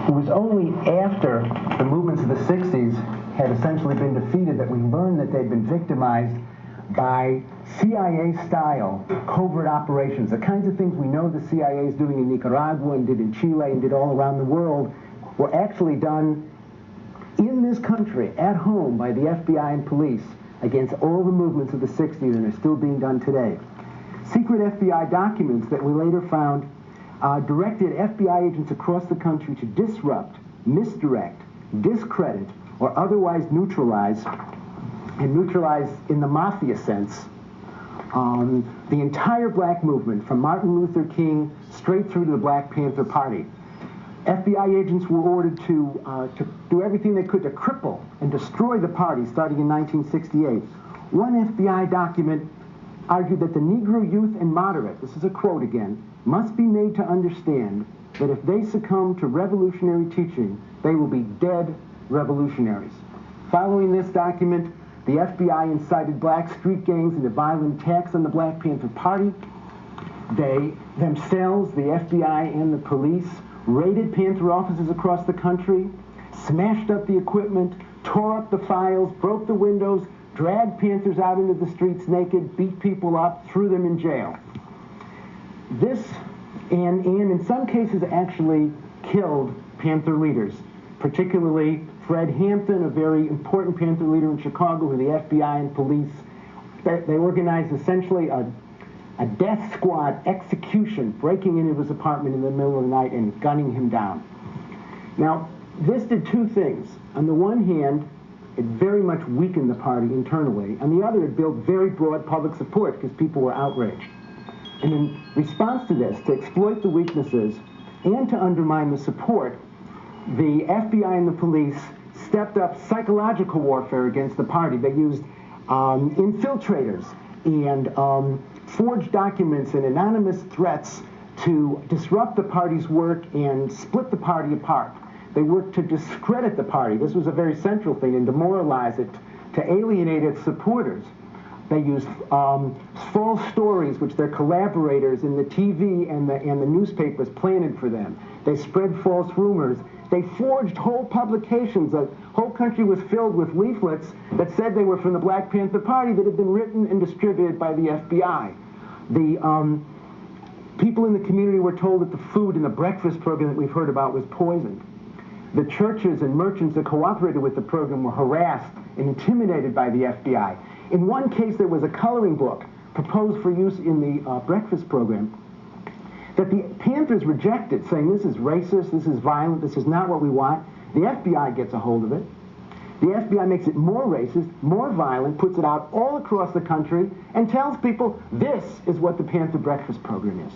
It was only after the movements of the 60s had essentially been defeated that we learned that they'd been victimized by CIA-style covert operations. The kinds of things we know the CIA is doing in Nicaragua and did in Chile and did all around the world were actually done in this country, at home, by the FBI and police against all the movements of the 60s, and are still being done today. Secret FBI documents that we later found directed FBI agents across the country to disrupt, misdirect, discredit, or otherwise neutralize, and neutralize in the mafia sense, the entire black movement, from Martin Luther King straight through to the Black Panther Party. FBI agents were ordered to do everything they could to cripple and destroy the party starting in 1968. One FBI document argued that the Negro youth and moderate, this is a quote again, must be made to understand that if they succumb to revolutionary teaching, they will be dead revolutionaries. Following this document, the FBI incited black street gangs into violent attacks on the Black Panther Party. They themselves, the FBI and the police, raided Panther offices across the country, smashed up the equipment, tore up the files, broke the windows, dragged Panthers out into the streets naked, beat people up, threw them in jail. This, and in some cases actually killed Panther leaders, particularly Fred Hampton, a very important Panther leader in Chicago, who the FBI and police, they organized essentially a death squad execution, breaking into his apartment in the middle of the night and gunning him down. Now, this did two things. On the one hand, it very much weakened the party internally. On the other, it built very broad public support because people were outraged. And in response to this, to exploit the weaknesses and to undermine the support, the FBI and the police stepped up psychological warfare against the party. They used infiltrators and forged documents and anonymous threats to disrupt the party's work and split the party apart. They worked to discredit the party. This was a very central thing, and demoralize it, to alienate its supporters. They used false stories which their collaborators in the TV and the newspapers planted for them. They spread false rumors. They forged whole publications. The whole country was filled with leaflets that said they were from the Black Panther Party that had been written and distributed by the FBI. The people in the community were told that the food in the breakfast program that we've heard about was poisoned. The churches and merchants that cooperated with the program were harassed and intimidated by the FBI. In one case, there was a coloring book proposed for use in the breakfast program that the Panthers rejected, saying this is racist, this is violent, this is not what we want. The FBI gets a hold of it. The FBI makes it more racist, more violent, puts it out all across the country, and tells people this is what the Panther breakfast program is.